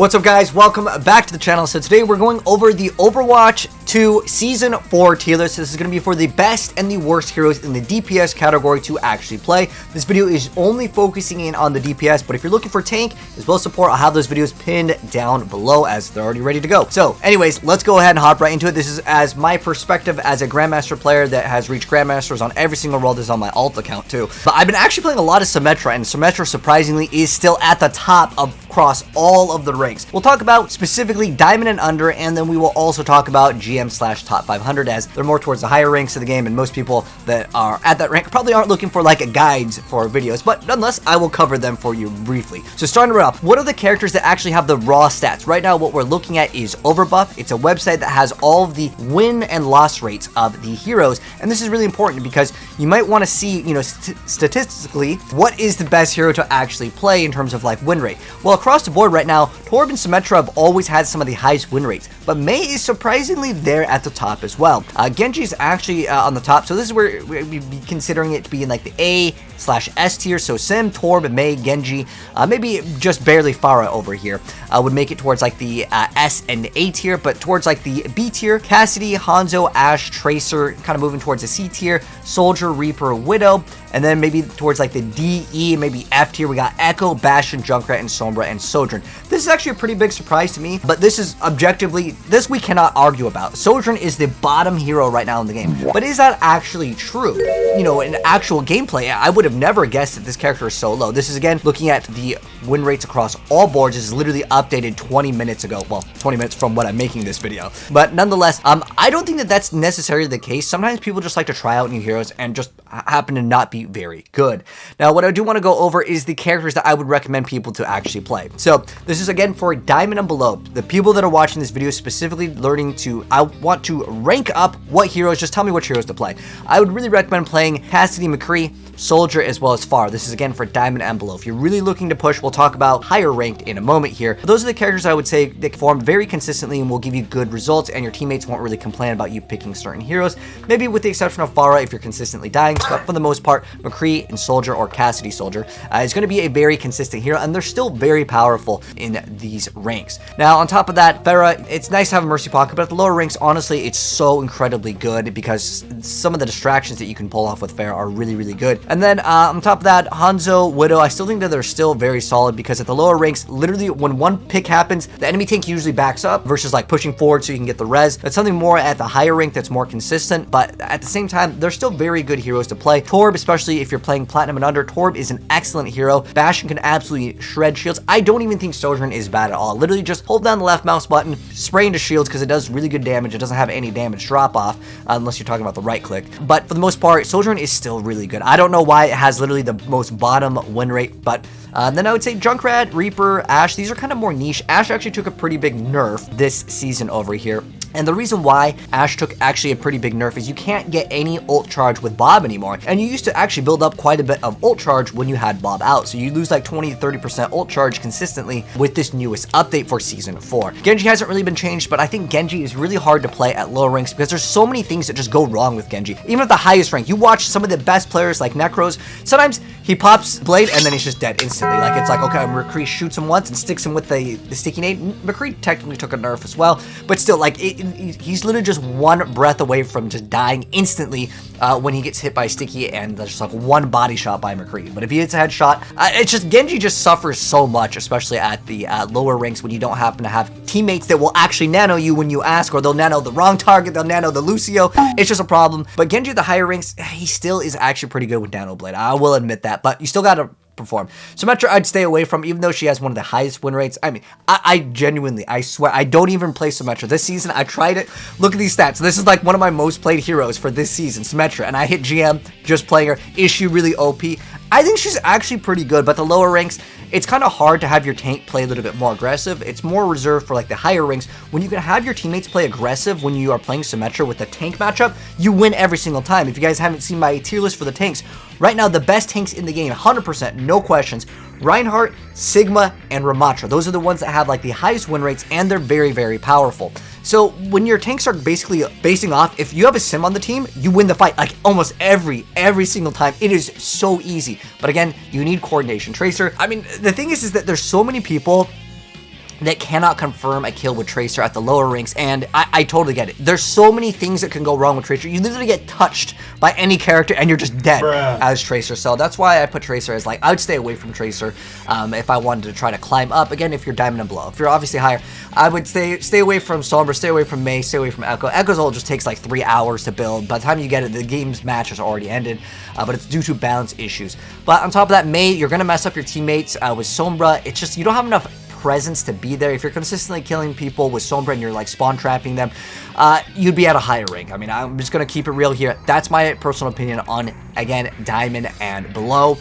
What's up, guys? Welcome back to the channel. So today we're going over the Overwatch 2 Season 4 tier list. This is going to be for the best and the worst heroes in the DPS category to actually play. This video is only focusing in on the DPS, but if you're looking for tank as well as support, I'll have those videos pinned down below as they're already ready to go. So anyways, let's go ahead and hop right into it. This is as my perspective as a Grandmaster player that has reached Grandmasters on every single role. This is on my alt account too. But I've been actually playing a lot of Seperate, and Seperate surprisingly is still at the top across all of the ranks. We'll talk about specifically Diamond and under, and then we will also talk about GM/top 500 as they're more towards the higher ranks of the game, and most people that are at that rank probably aren't looking for like guides for videos, but nonetheless, I will cover them for you briefly. So starting right off, what are the characters that actually have the raw stats? Right now, what we're looking at is Overbuff. It's a website that has all of the win and loss rates of the heroes, and this is really important because you might want to see, statistically, what is the best hero to actually play in terms of like win rate. Well, across the board right now, Torb and Symmetra have always had some of the highest win rates, but Mei is surprisingly there at the top as well. Genji is actually on the top, so this is where we'd be considering it to be in like the A/S tier. So Sim, Torb, Mei, Genji, maybe just barely Pharah over here would make it towards like the S and A tier, but towards like the B tier, Cassidy, Hanzo, Ashe, Tracer, kind of moving towards the C tier, Soldier, Reaper, Widow, and then maybe towards like the D, E, maybe F tier, we got Echo, Bastion, Junkrat, and Sombra, and Sojourn. This is actually a pretty big surprise to me, but this is objectively, this we cannot argue about. Sojourn is the bottom hero right now in the game, but is that actually true? In actual gameplay, I would have never guessed that this character is so low. This is, again, looking at the win rates across all boards. This is literally updated 20 minutes ago. Well, 20 minutes from when I'm making this video. But nonetheless, I don't think that that's necessarily the case. Sometimes people just like to try out new heroes and just happen to not be very good. Now, what I do want to go over is the characters that I would recommend people to actually play. So this is, again, for Diamond and below. The people that are watching this video specifically learning to, I want to rank up what heroes, just tell me which heroes to play. I would really recommend playing Cassidy, McCree, Soldier, as well as Pharah. This is, again, for Diamond and below. If you're really looking to push, we'll talk about higher ranked in a moment here. But those are the characters I would say that perform very consistently and will give you good results, and your teammates won't really complain about you picking certain heroes. Maybe with the exception of Pharah if you're consistently dying, but for the most part, McCree and Soldier, or Cassidy Soldier, is going to be a very consistent hero, and they're still very powerful in these ranks. Now, on top of that, Pharah, it's nice to have a Mercy Pocket, but at the lower ranks, honestly, it's so incredibly good because some of the distractions that you can pull off with Pharah are really, really good. And then on top of that, Hanzo, Widow, I still think that they're still very solid because at the lower ranks, literally when one pick happens, the enemy tank usually backs up versus like pushing forward so you can get the res. That's something more at the higher rank that's more consistent, but at the same time, they're still very good heroes to play. Torb, especially if you're playing Platinum and under, Torb is an excellent hero. Bastion can absolutely shred shields. I don't even think Sojourn is bad at all. Literally just hold down the left mouse button, spray into shields because it does really good damage. It doesn't have any damage drop off unless you're talking about the right click. But for the most part, Sojourn is still really good. I don't know why it has literally the most bottom win rate, but then I would say Junkrat, Reaper, Ashe, these are kind of more niche. Ashe actually took a pretty big nerf this season over here. And the reason why Ashe took actually a pretty big nerf is you can't get any ult charge with Bob anymore. And you used to actually build up quite a bit of ult charge when you had Bob out. So you lose like 20 to 30% ult charge consistently with this newest update for Season 4. Genji hasn't really been changed, but I think Genji is really hard to play at lower ranks because there's so many things that just go wrong with Genji. Even at the highest rank, you watch some of the best players like Necros, sometimes he pops Blade and then he's just dead instantly. Like, it's like, okay, McCree shoots him once and sticks him with the sticky nade. McCree technically took a nerf as well, but still, like, he's literally just one breath away from just dying instantly when he gets hit by sticky, and there's just like one body shot by McCree. But if he hits a headshot, it's just Genji just suffers so much, especially at the lower ranks when you don't happen to have teammates that will actually nano you when you ask, or they'll nano the wrong target, they'll nano the Lucio. It's just a problem. But Genji at the higher ranks, he still is actually pretty good with Nano Blade. I will admit that, but you still gotta perform. Symmetra I'd stay away from, even though she has one of the highest win rates. I mean, I genuinely, I swear, I don't even play Symmetra. This season, I tried it. Look at these stats. This is like one of my most played heroes for this season, Symmetra, and I hit GM just playing her. Is she really OP? I think she's actually pretty good, but the lower ranks, it's kind of hard to have your tank play a little bit more aggressive. It's more reserved for like the higher ranks. When you can have your teammates play aggressive when you are playing Symmetra with the tank matchup, you win every single time. If you guys haven't seen my tier list for the tanks, right now the best tanks in the game, 100%, no questions, Reinhardt, Sigma, and Ramatra. Those are the ones that have like the highest win rates, and they're very, very powerful. So when your tanks are basically basing off, if you have a sim on the team, you win the fight like almost every single time. It is so easy. But again, you need coordination. Tracer, I mean, the thing is that there's so many people that cannot confirm a kill with Tracer at the lower ranks, and I totally get it. There's so many things that can go wrong with Tracer. You literally get touched by any character and you're just dead as Tracer. So that's why I put Tracer as, like, I would stay away from Tracer if I wanted to try to climb up. Again, if you're Diamond and below. If you're obviously higher, I would stay away from Sombra, stay away from Mei, stay away from Echo. Echo's ult just takes like 3 hours to build. By the time you get it, the game's match has already ended, but it's due to balance issues. But on top of that, Mei, you're going to mess up your teammates. With Sombra, it's just, you don't have enough presence to be there. If you're consistently killing people with Sombra and you're like spawn trapping them, you'd be at a higher rank. I mean, I'm just gonna keep it real here. That's my personal opinion on, again, Diamond and below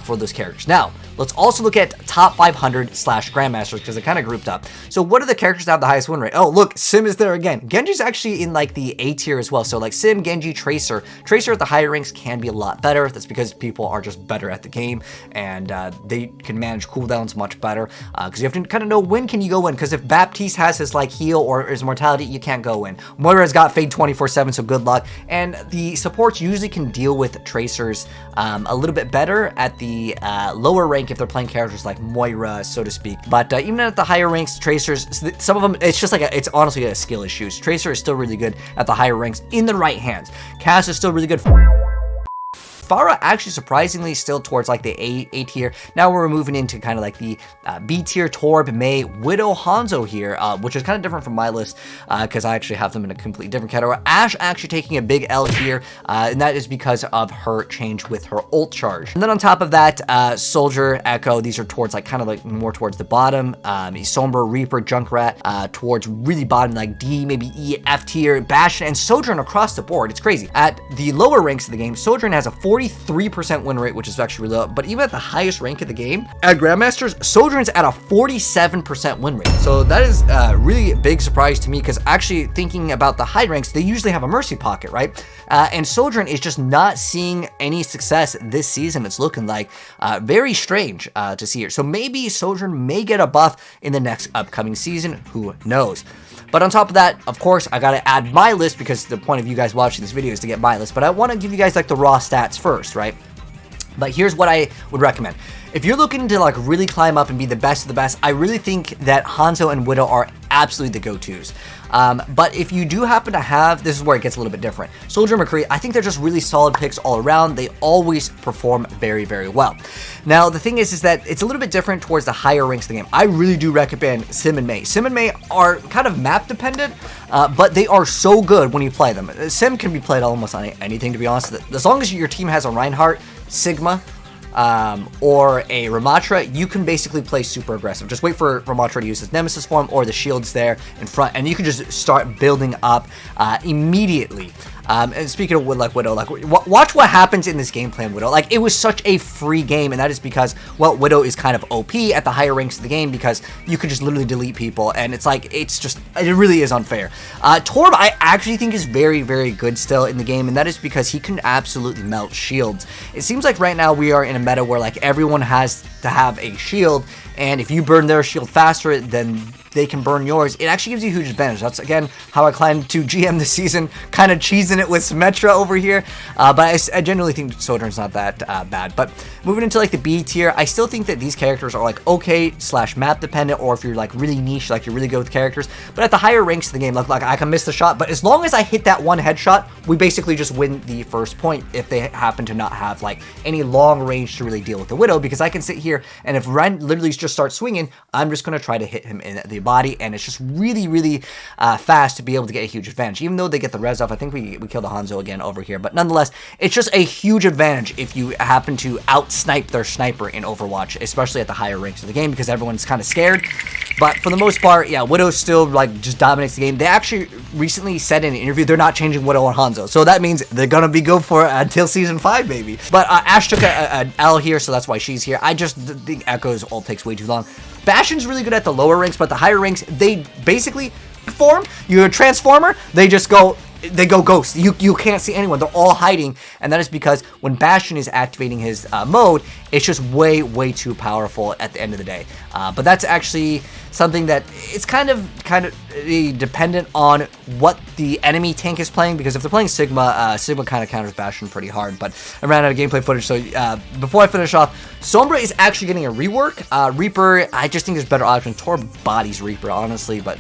for those characters. Now, let's also look at top 500 / Grandmasters, because they're kind of grouped up. So what are the characters that have the highest win rate? Oh, look, Sim is there again. Genji's actually in like the A tier as well. So like Sim, Genji, Tracer. Tracer at the higher ranks can be a lot better. That's because people are just better at the game, and they can manage cooldowns much better, because you have to kind of know when can you go in, because if Baptiste has his like heal or his mortality, you can't go in. Moira's got Fade 24/7, so good luck. And the supports usually can deal with Tracers a little bit better at the lower rank if they're playing characters like Moira, so to speak. But even at the higher ranks, Tracers, some of them, it's just like it's honestly a skill issue. Tracer is still really good at the higher ranks in the right hands. Cass is still really good. Pharah actually surprisingly still towards like the A tier. Now we're moving into kind of like the B tier. Torb, Mei, Widow, Hanzo here, which is kind of different from my list because I actually have them in a completely different category. Ashe actually taking a big L here, and that is because of her change with her ult charge. And then on top of that, Soldier, Echo, these are towards like kind of like more towards the bottom. Sombra, Reaper, Junkrat towards really bottom, like D, maybe E, F tier. Bastion and Sojourn across the board. It's crazy. At the lower ranks of the game, Sojourn has a 43% win rate, which is actually really low. But even at the highest rank of the game, at Grandmasters, Sojourn's at a 47% win rate. So that is really a big surprise to me, because actually thinking about the high ranks, they usually have a mercy pocket, right? And Sojourn is just not seeing any success this season. It's looking like very strange to see here. So maybe Sojourn may get a buff in the next upcoming season. Who knows? But on top of that, of course, I gotta add my list, because the point of you guys watching this video is to get my list. But I want to give you guys like the raw stats first, right? But here's what I would recommend. If you're looking to like really climb up and be the best of the best, I really think that Hanzo and Widow are absolutely the go-tos. But if you do happen to have, this is where it gets a little bit different. Soldier and McCree, I think they're just really solid picks all around. They always perform very, very well. Now, the thing is that it's a little bit different towards the higher ranks of the game. I really do recommend Sim and Mei. Sim and Mei are kind of map dependent, but they are so good when you play them. Sim can be played almost on anything, to be honest. As long as your team has a Reinhardt, Sigma, or a Ramatra, you can basically play super aggressive. Just wait for Ramatra to use his Nemesis form or the shields there in front, and you can just start building up immediately. And speaking of Widow, like watch what happens in this game plan, Widow. Like, it was such a free game, and that is because, well, Widow is kind of OP at the higher ranks of the game, because you could just literally delete people, and it's like, it's just, it really is unfair. Torb, I actually think is very, very good still in the game, and that is because he can absolutely melt shields. It seems like right now we are in a meta where like everyone has to have a shield, and if you burn their shield faster than they can burn yours, it actually gives you a huge advantage. That's, again, how I climbed to GM this season, kind of cheesing it with Symmetra over here, but I genuinely think Sojourn's not that bad. But moving into like the B tier, I still think that these characters are like okay / map dependent, or if you're like really niche, like you're really good with characters. But at the higher ranks of the game, like I can miss the shot, but as long as I hit that one headshot, we basically just win the first point if they happen to not have like any long range to really deal with the Widow, because I can sit here, and if Ren literally just starts swinging, I'm just going to try to hit him in the body, and it's just really, really fast to be able to get a huge advantage. Even though they get the res off, I think we killed the Hanzo again over here, but nonetheless, it's just a huge advantage if you happen to out-snipe their sniper in Overwatch, especially at the higher ranks of the game, because everyone's kind of scared. But for the most part, yeah, Widow still like just dominates the game. They actually recently said in an interview they're not changing Widow or Hanzo, so that means they're gonna be good for until season 5 maybe. But Ashe took an L here, so that's why she's here. I just think Echo's ult takes way too long. Bastion's really good at the lower ranks, but the higher ranks, they basically form. You're a transformer, they just go they go ghost. You can't see anyone. They're all hiding, and that is because when Bastion is activating his mode, it's just way too powerful at the end of the day. But that's actually something that it's kind of dependent on what the enemy tank is playing, because if they're playing Sigma, Sigma kind of counters Bastion pretty hard. But I ran out of gameplay footage, so before I finish off, Sombra is actually getting a rework. Reaper, I just think there's better options. Torb bodies Reaper, honestly, but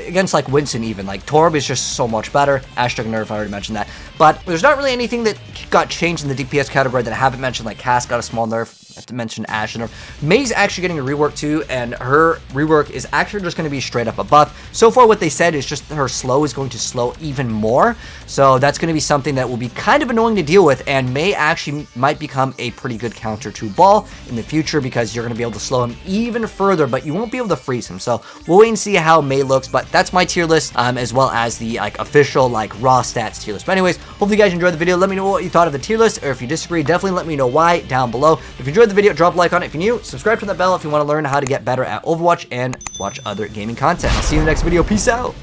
against like Winston even, like Torb is just so much better. Ashtag nerf, I already mentioned that. But there's not really anything that got changed in the DPS category that I haven't mentioned, like Cass got a small nerf. I have to mention Ashe nerf. May's actually getting a rework too, and her rework is actually just going to be straight up a buff. So far what they said is just her slow is going to slow even more. So that's going to be something that will be kind of annoying to deal with, and May actually might become a pretty good counter to Ball in the future, because you're going to be able to slow him even further, but you won't be able to freeze him. So we'll wait and see how May looks, but that's my tier list, as well as the like official like raw stats tier list. But anyways, hopefully you guys enjoyed the video. Let me know what you thought of the tier list, or if you disagree, definitely let me know why down below. If you enjoyed the video, drop a like on it. If you're new, subscribe to the bell if you want to learn how to get better at Overwatch and watch other gaming content. I'll see you in the next video. Peace out.